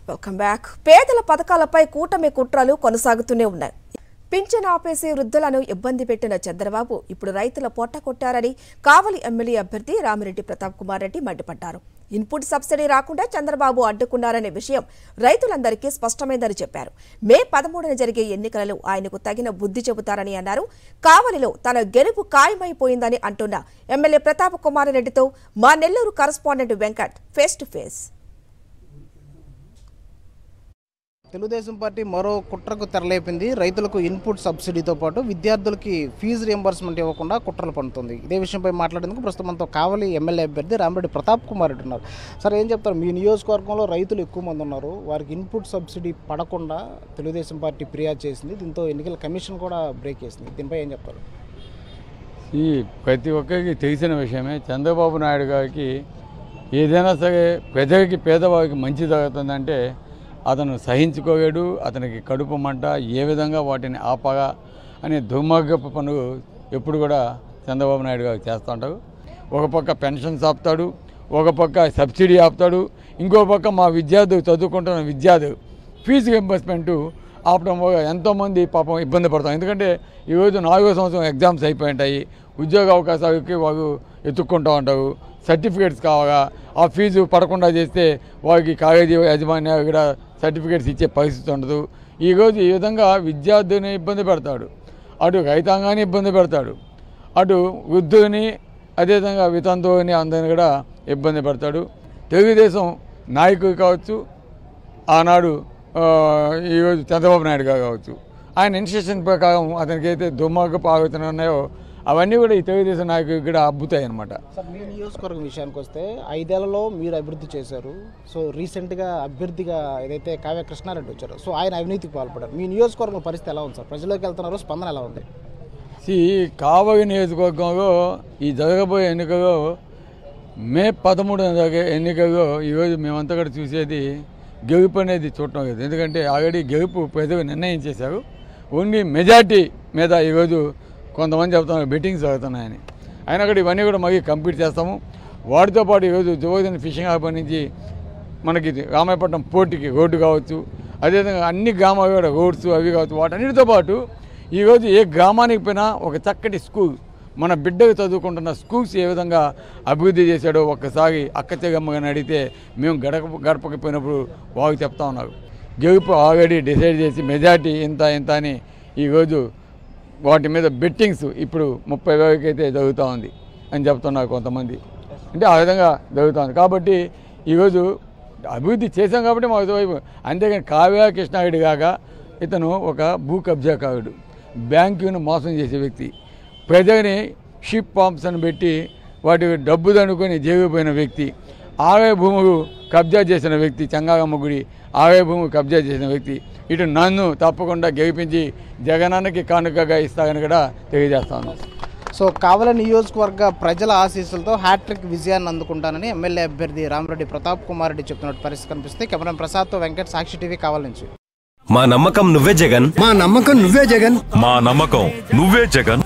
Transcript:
Welcome back. పేదల పథకాలపై కూటమి కుట్రలు కొనసాగుతూనే ఉన్నాయి. పింఛన్ ఆపేసి వృద్ధులను ఇబ్బంది పెట్టిన చంద్రబాబు ఇప్పుడు రైతుల పొట్ట కొట్టారని కావలి ఎమ్మెల్యే అభ్యర్థి రామిరెడ్డి ప్రతాప్ కుమార్ రెడ్డి మండిపడ్డారు. ఇన్పుట్ సబ్సిడీ రాకుండా చంద్రబాబు అడ్డుకున్నారనే విషయం రైతులందరికీ స్పష్టమైందని చెప్పారు. మే 13న జరిగే ఎన్నికలలో ఆయనకు తగిన బుద్ధి చెబుతారని అన్నారు. కావలిలో తన గెలుపు ఖాయమైపోయిందని అంటున్న ఎమ్మెల్యే ప్రతాప్ కుమార్ రెడ్డితో మా Nellore correspondent Venkat face to face. Telugu Desam party మరో కుట్రకు తెరలేపింది. రైతులకు ఇన్పుట్ సబ్సిడీతో పాటు విద్యార్థులకి ఫీజు రియంబర్స్మెంట్ ఇవ్వకుండా కుట్రలు పడుతుంది. ఇదే విషయంపై మాట్లాడేందుకు ప్రస్తుతం మనతో కావలి ఎమ్మెల్యే అభ్యర్థి రామిరెడ్డి ప్రతాప్ కుమార్ రెడ్డి ఉన్నారు. సార్, ఏం చెప్తారు? మీ నియోజకవర్గంలో రైతులు ఎక్కువ మంది ఉన్నారు. వారికి ఇన్పుట్ సబ్సిడీ పడకుండా తెలుగుదేశం పార్టీ ఫిర్యాదు చేసింది. దీంతో ఎన్నికల కమిషన్ కూడా బ్రేక్ చేసింది. దీనిపై ఏం చెప్తారు? ఈ ప్రతి ఒక్కరికి తెలిసిన విషయమే. చంద్రబాబు నాయుడు గారికి ఏదైనా సరే ప్రజలకి పేదవారికి మంచి జరుగుతుందంటే అతను సహించుకోలేడు. అతనికి కడుపు మంట, ఏ విధంగా వాటిని ఆపగా అనే దుర్మార్గపు పనులు ఎప్పుడు కూడా చంద్రబాబు నాయుడు గారు చేస్తూ ఉంటారు. ఒక పక్క పెన్షన్స్ ఆపుతాడు, ఒక పక్క సబ్సిడీ ఆపుతాడు, ఇంకో పక్క మా విద్యార్థులు చదువుకుంటున్న విద్యార్థులు ఫీజు రింబర్స్మెంటు ఆపడం వల్ల ఎంతోమంది పాపం ఇబ్బంది పడతాం. ఎందుకంటే ఈరోజు 4వ సంవత్సరం ఎగ్జామ్స్ అయిపోయి ఉంటాయి. ఉద్యోగ అవకాశాలకి వాళ్ళు ఎత్తుక్కుంటూ ఉంటారు. సర్టిఫికేట్స్ కావాలా, ఆ ఫీజు పడకుండా చేస్తే వారికి కాలేజీ యాజమాన్యాలు కూడా సర్టిఫికేట్స్ ఇచ్చే పరిస్థితి ఉండదు. ఈరోజు ఈ విధంగా విద్యార్థిని ఇబ్బంది పెడతాడు, అటు రైతాంగాన్ని ఇబ్బంది పెడతాడు, అటు వృద్ధుని అదేవిధంగా వితంతువుని అందరిని కూడా ఇబ్బంది పెడతాడు. తెలుగుదేశం నాయకులు కావచ్చు, ఆనాడు ఈరోజు చంద్రబాబు నాయుడు గారు కావచ్చు, ఆయన ఇన్స్ట్రక్షన్ ప్రకారం అతనికి అయితే దుర్మార్గపు ఆలోచనలు ఉన్నాయో అవన్నీ కూడా ఈ తెలుగుదేశం నాయకులు కూడా అబ్బుతాయి అన్నమాట. సార్, మీ నియోజకవర్గం విషయానికి వస్తే 5 ఏళ్లలో మీరు అభివృద్ధి చేశారు. సో రీసెంట్గా అభ్యర్థిగా ఏదైతే కావ్య కృష్ణారెడ్డి వచ్చారో సో ఆయన అవినీతికి పాల్పడ్డారు. మీ నియోజకవర్గం పరిస్థితి ఎలా ఉంది సార్? ప్రజల్లోకి వెళ్తున్నారు, స్పందన ఎలా ఉంది? ఈ కావలి నియోజకవర్గంలో ఈ జరగబోయే ఎన్నికల్లో మే 13న జరిగే ఎన్నికల్లో ఈరోజు మేమంతా కూడా చూసేది గెలుపు అనేది చూడటం లేదు. ఎందుకంటే ఆల్రెడీ గెలుపు ప్రజలు నిర్ణయించేశారు. ఓన్లీ మెజార్టీ మీద ఈరోజు కొంతమంది చెప్తున్నారు బెట్టింగ్స్ జరుగుతున్నాయని. అయినా కూడా ఇవన్నీ కూడా మళ్ళీ కంప్లీట్ చేస్తాము. వాటితో పాటు ఈరోజు జోగోజన్ ఫిషింగ్ హార్బర్ నుంచి మనకి రామాయపట్నం పోర్టుకి రోడ్డు కావచ్చు, అదేవిధంగా అన్ని గ్రామాలు కూడా రోడ్స్ అవి కావచ్చు. వాటన్నిటితో పాటు ఈరోజు ఏ గ్రామానికి పోయినా ఒక చక్కటి స్కూల్, మన బిడ్డకు చదువుకుంటున్న స్కూల్స్ ఏ విధంగా అభివృద్ధి చేశాడో ఒక్కసారి అక్క చెగమ్మగాని అడిగితే మేము గడపకి పోయినప్పుడు వాళ్ళు చెప్తా ఉన్నారు. గెలుపు ఆల్రెడీ డిసైడ్ చేసి మెజార్టీ ఇంత ఇంత అని ఈరోజు వాటి మీద బెట్టింగ్స్ ఇప్పుడు 30,000 అయితే జరుగుతూ ఉంది అని చెప్తున్నారు కొంతమంది. అంటే ఆ విధంగా జరుగుతుంది. కాబట్టి ఈరోజు అభివృద్ధి చేశాం కాబట్టి మాకు వైపు. అంతేగాని కావ్య కృష్ణారెడ్డి కాక ఇతను ఒక భూ కబ్జాకారుడు, బ్యాంకును మోసం చేసే వ్యక్తి, ప్రజల్ని షిప్ పంప్స్ అని పెట్టి వాటి డబ్బు దనుకొని జేగిపోయిన వ్యక్తి, ఆలయ భూములు కబ్జా చేసిన వ్యక్తి, చంగాగమ్మ గుడి ఆలయ భూములు కబ్జా చేసిన వ్యక్తి. ఇటు నన్ను తప్పకుండా గెలిపించి జగనానికి కానుకగా ఇస్తానని కూడా తెలియజేస్తాను. సో కావలి నియోజకవర్గ ప్రజల ఆశీస్సులతో హ్యాట్రిక్ విజయాన్ని అందుకుంటానని ఎమ్మెల్యే అభ్యర్థి రామిరెడ్డి ప్రతాప్ కుమార్ రెడ్డి చెప్తున్నట్టు పరిస్థితి కనిపిస్తే. కెమెరా ప్రసాద్తో వెంకట్, సాక్షి టీవీ, కావలి నుంచి. మా నమ్మకం నువ్వే జగన్, మా నమ్మకం నువ్వే జగన్, మా నమ్మకం నువ్వే జగన్.